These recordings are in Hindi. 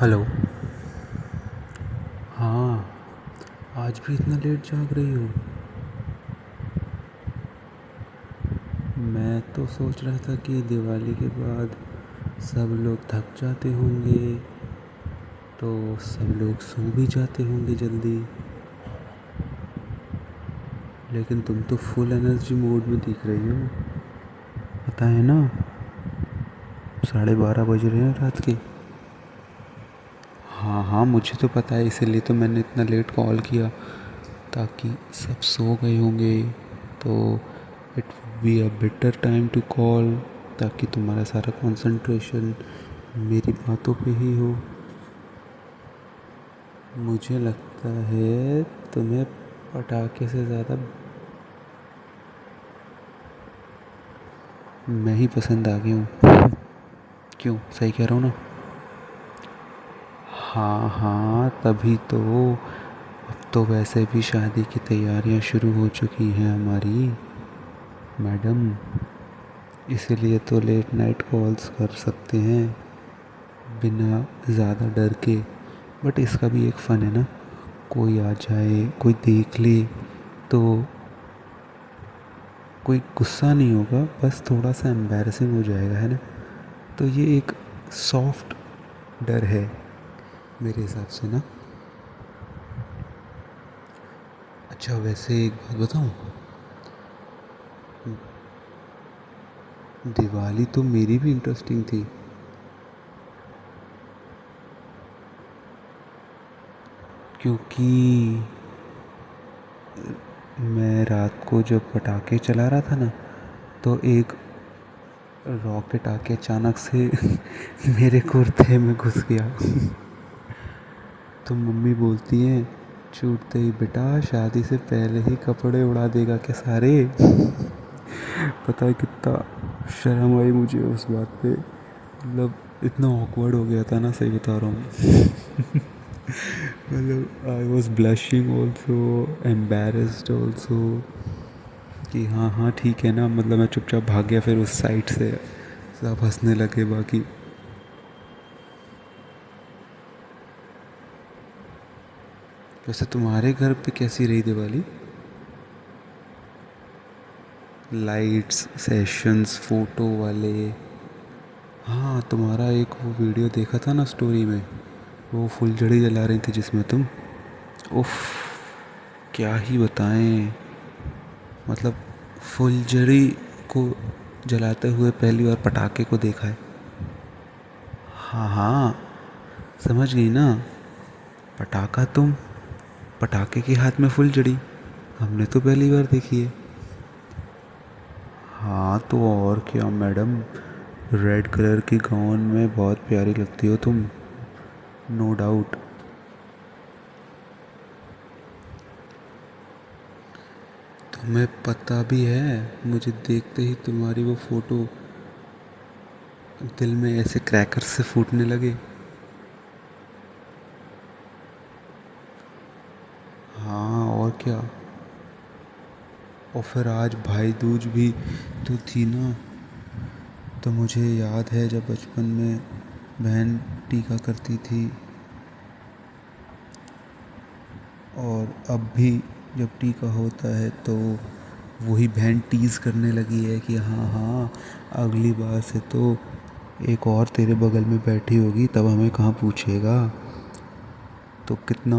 हेलो। हाँ, आज भी इतना लेट जाग रही हो? मैं तो सोच रहा था कि दिवाली के बाद सब लोग थक जाते होंगे तो सब लोग सो भी जाते होंगे जल्दी। लेकिन तुम तो फुल एनर्जी मोड में दिख रही हो। पता है ना, 12:30 बज रहे हैं रात के। हाँ हाँ, मुझे तो पता है, इसीलिए तो मैंने इतना लेट कॉल किया, ताकि सब सो गए होंगे तो it would be a better time to call, ताकि तुम्हारा सारा कंसंट्रेशन मेरी बातों पे ही हो। मुझे लगता है तुम्हें पटाखे से ज़्यादा मैं ही पसंद आ गया हूँ। क्यों, सही कह रहा हूँ ना? हाँ हाँ, तभी तो। अब तो वैसे भी शादी की तैयारियां शुरू हो चुकी हैं हमारी मैडम, इसीलिए तो लेट नाइट कॉल्स कर सकते हैं बिना ज़्यादा डर के। बट इसका भी एक फ़न है ना, कोई आ जाए, कोई देख ले तो कोई गुस्सा नहीं होगा, बस थोड़ा सा एम्बैरसिंग हो जाएगा, है ना? तो ये एक सॉफ्ट डर है मेरे हिसाब से ना। अच्छा, वैसे एक बात बताऊं, दिवाली तो मेरी भी इंटरेस्टिंग थी, क्योंकि मैं रात को जब पटाखे चला रहा था ना, तो एक रॉकेट आके अचानक से मेरे कुर्ते में घुस गया। तो मम्मी बोलती हैं छूटते ही, बेटा शादी से पहले ही कपड़े उड़ा देगा क्या सारे? पता है कितना शर्म आई मुझे उस बात पे, मतलब इतना ऑकवर्ड हो गया था ना, सही बता रहा हूँ। मतलब I was blushing also, embarrassed also, कि हाँ हाँ ठीक है ना, मतलब मैं चुपचाप भाग गया फिर उस साइड से। सब हंसने लगे बाकी। वैसे तुम्हारे घर पे कैसी रही दिवाली? लाइट्स, सेशंस, फोटो वाले? हाँ, तुम्हारा एक वो वीडियो देखा था ना स्टोरी में, वो फुलझड़ी जला रही थी जिसमें तुम, उफ, क्या ही बताएं। मतलब फुलझड़ी को जलाते हुए पहली बार पटाखे को देखा है। हाँ हाँ, समझ गई ना? पटाखा तुम, पटाखे के हाथ में फुलझड़ी, हमने तो पहली बार देखी है। हाँ तो और क्या मैडम, रेड कलर की गाउन में बहुत प्यारी लगती हो तुम, नो डाउट। तुम्हें पता भी है, मुझे देखते ही तुम्हारी वो फोटो दिल में ऐसे क्रैकर से फूटने लगे। हाँ और क्या। और फिर आज भाई दूज भी तो थी ना, तो मुझे याद है जब बचपन में बहन टीका करती थी, और अब भी जब टीका होता है तो वही बहन टीज़ करने लगी है कि हाँ हाँ, अगली बार से तो एक और तेरे बगल में बैठी होगी, तब हमें कहाँ पूछेगा। तो कितना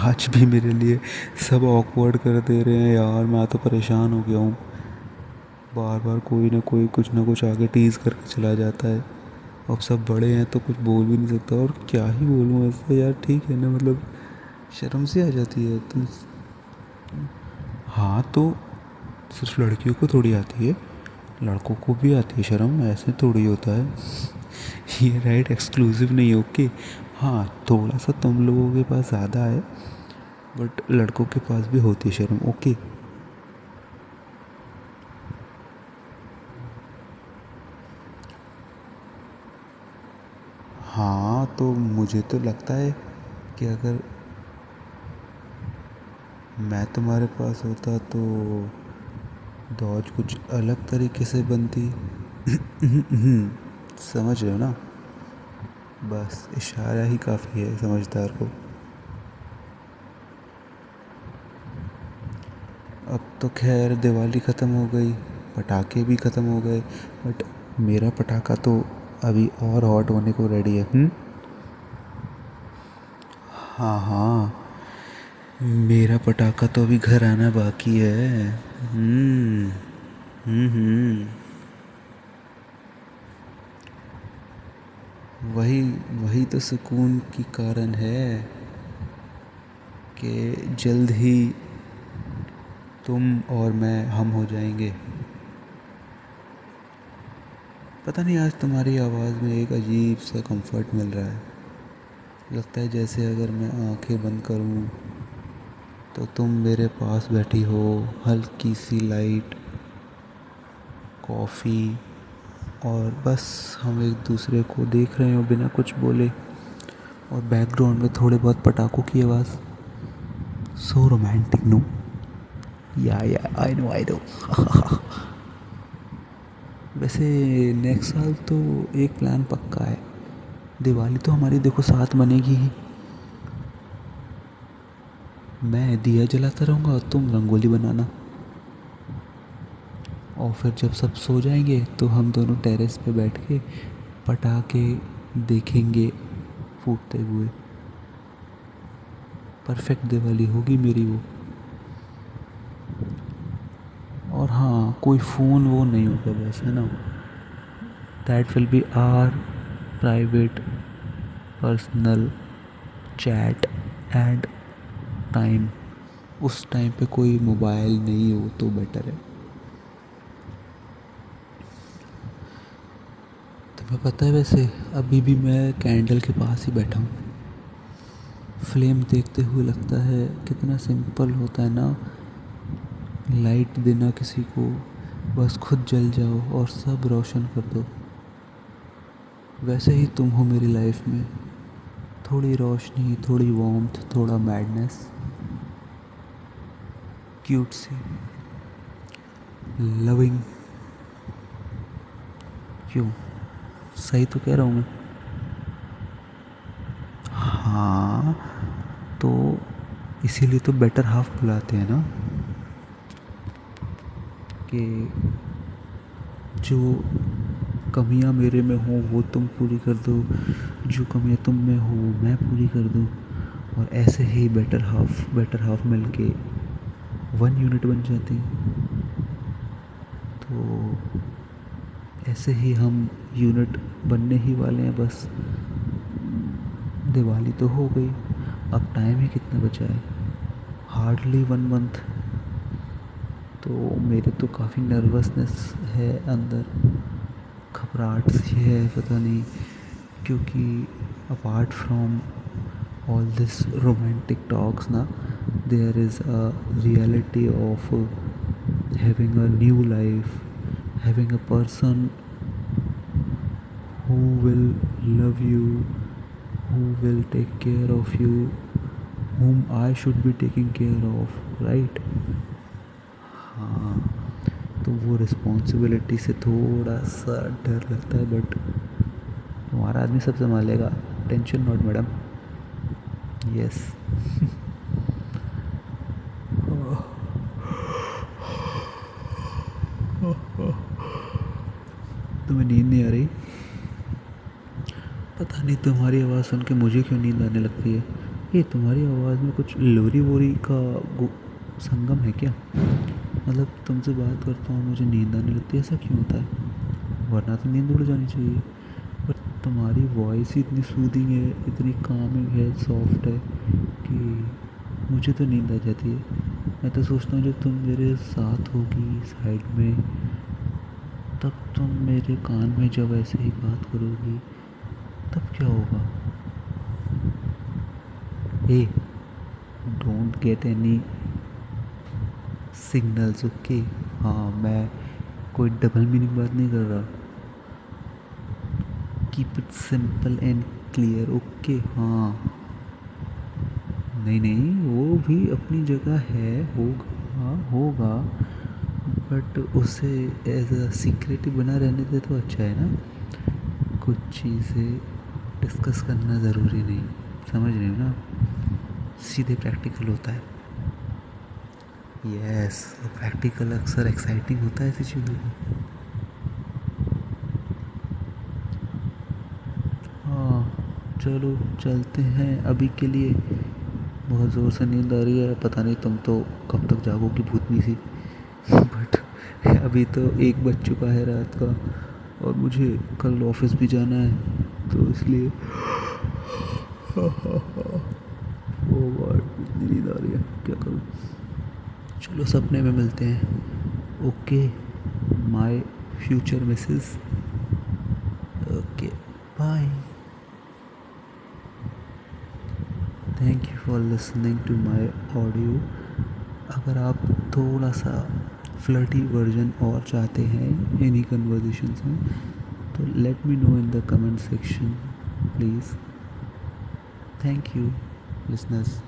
आज भी मेरे लिए सब ऑकवर्ड कर दे रहे हैं यार, मैं तो परेशान हो गया हूँ। बार बार कोई ना कोई कुछ ना कुछ आगे टीज़ करके चला जाता है। अब सब बड़े हैं तो कुछ बोल भी नहीं सकता, और क्या ही बोलूँ ऐसे यार, ठीक है ना, मतलब शर्म सी आ जाती है तुम। हाँ तो सिर्फ लड़कियों को थोड़ी आती है, लड़कों को भी आती है शर्म, ऐसे थोड़ी होता है। ये राइट एक्सक्लूसिव नहीं है, ओके। हाँ, थोड़ा सा तुम लोगों के पास ज़्यादा है, बट लड़कों के पास भी होती है शर्म, ओके। हाँ तो मुझे तो लगता है कि अगर मैं तुम्हारे पास होता तो दौज कुछ अलग तरीके से बनती। समझ रहे हो ना? बस इशारा ही काफ़ी है समझदार को। अब तो खैर दिवाली ख़त्म हो गई, पटाखे भी ख़त्म हो गए, बट मेरा पटाखा तो अभी और हॉट होने को रेडी है। हाँ हाँ, मेरा पटाखा तो अभी घर आना बाकी है। हम्म हम्म। वही वही तो सुकून की कारण है कि जल्द ही तुम और मैं हम हो जाएंगे। पता नहीं आज तुम्हारी आवाज़ में एक अजीब सा कंफर्ट मिल रहा है। लगता है जैसे अगर मैं आंखें बंद करूं तो तुम मेरे पास बैठी हो, हल्की सी लाइट, कॉफ़ी, और बस हम एक दूसरे को देख रहे हो बिना कुछ बोले, और बैकग्राउंड में थोड़े बहुत पटाखों की आवाज़। So romantic no. Yeah I no. वैसे नेक्स्ट साल तो एक प्लान पक्का है। दिवाली तो हमारी देखो साथ मनेगी ही। मैं दिया जलाता रहूँगा और तुम रंगोली बनाना, और फिर जब सब सो जाएंगे तो हम दोनों टेरेस पे बैठ के पटाखे देखेंगे फूटते हुए। परफेक्ट दिवाली होगी मेरी वो। और हाँ, कोई फ़ोन वो नहीं होगा बस, है ना। That will be our private personal chat and time. उस टाइम पे कोई मोबाइल नहीं हो तो बेटर है। तुम्हें पता है वैसे अभी भी मैं कैंडल के पास ही बैठा हूँ। फ्लेम देखते हुए लगता है कितना सिंपल होता है ना, लाइट देना किसी को, बस खुद जल जाओ और सब रोशन कर दो। वैसे ही तुम हो मेरी लाइफ में, थोड़ी रोशनी, थोड़ी वार्मथ, थोड़ा मैडनेस, क्यूट सी, लविंग। क्यों, सही तो कह रहा हूँ मैं। हाँ, तो इसीलिए तो बेटर हाफ बुलाते हैं ना, कि जो कमियां मेरे में हो वो तुम पूरी कर दो, जो कमियां तुम में हो वो मैं पूरी कर दूं, और ऐसे ही बेटर हाफ मिलके वन यूनिट बन जाते हैं। तो ऐसे ही हम यूनिट बनने ही वाले हैं बस। दिवाली तो हो गई, अब टाइम ही कितना बचा है, हार्डली 1 मंथ। तो मेरे तो काफ़ी नर्वसनेस है अंदर, घबराहट सी है, पता नहीं, क्योंकि apart from all this romantic talks ना, there is a reality of having a new life, having a person who will love you, who will take care of you, whom I should be taking care of, right? हाँ, तो वो रिस्पॉन्सिबिलिटी से थोड़ा सा डर लगता है, बट तुम्हारा आदमी सब संभालेगा, टेंशन नॉट मैडम। यस। तुम्हें नींद नहीं आ रही? पता नहीं तुम्हारी आवाज़ सुन के मुझे क्यों नींद आने लगती है। ये तुम्हारी आवाज़ में कुछ लोरी वोरी का संगम है क्या? मतलब तुमसे बात करता हूँ मुझे नींद आने लगती है, ऐसा क्यों होता है? वरना तो नींद उड़ जानी चाहिए। पर तुम्हारी वॉइस ही इतनी सूदिंग है, इतनी कामिंग है, सॉफ्ट है कि मुझे तो नींद आ जाती है। मैं तो सोचता हूँ जब तुम मेरे साथ होगी साइड में, तब तुम मेरे कान में जब ऐसे ही बात करोगी तब क्या होगा? Hey, don't get any signals, okay? हाँ, मैं कोई डबल मीनिंग बात नहीं कर रहा। Keep it simple and clear, okay? हाँ, नहीं नहीं, वो भी अपनी जगह है, होगा, हाँ होगा, बट उसे एज अ सीक्रेट ही बना रहने दे तो अच्छा है ना। कुछ चीज़ें डिस्कस करना ज़रूरी नहीं, समझ रहे हो ना, सीधे प्रैक्टिकल होता है। यस, प्रैक्टिकल अक्सर एक्साइटिंग होता है ऐसी चीज़ों को। हाँ चलो चलते हैं, अभी के लिए बहुत ज़ोर से नींद आ रही है, पता नहीं तुम तो कब तक जागोगी भूतनी सी। बट अभी तो 1 बज चुका है रात का और मुझे कल ऑफिस भी जाना है, तो इसलिए ओ गॉड इतनी नींद आ रही है, क्या करूँ। चलो सपने में मिलते हैं। Okay my future missus. Okay bye. Thank you for listening to my audio. अगर आप थोड़ा सा फ्लर्टी वर्जन और चाहते हैं इन्हीं कन्वर्जेशंस में, तो let me know in the comment section please. Thank you listeners.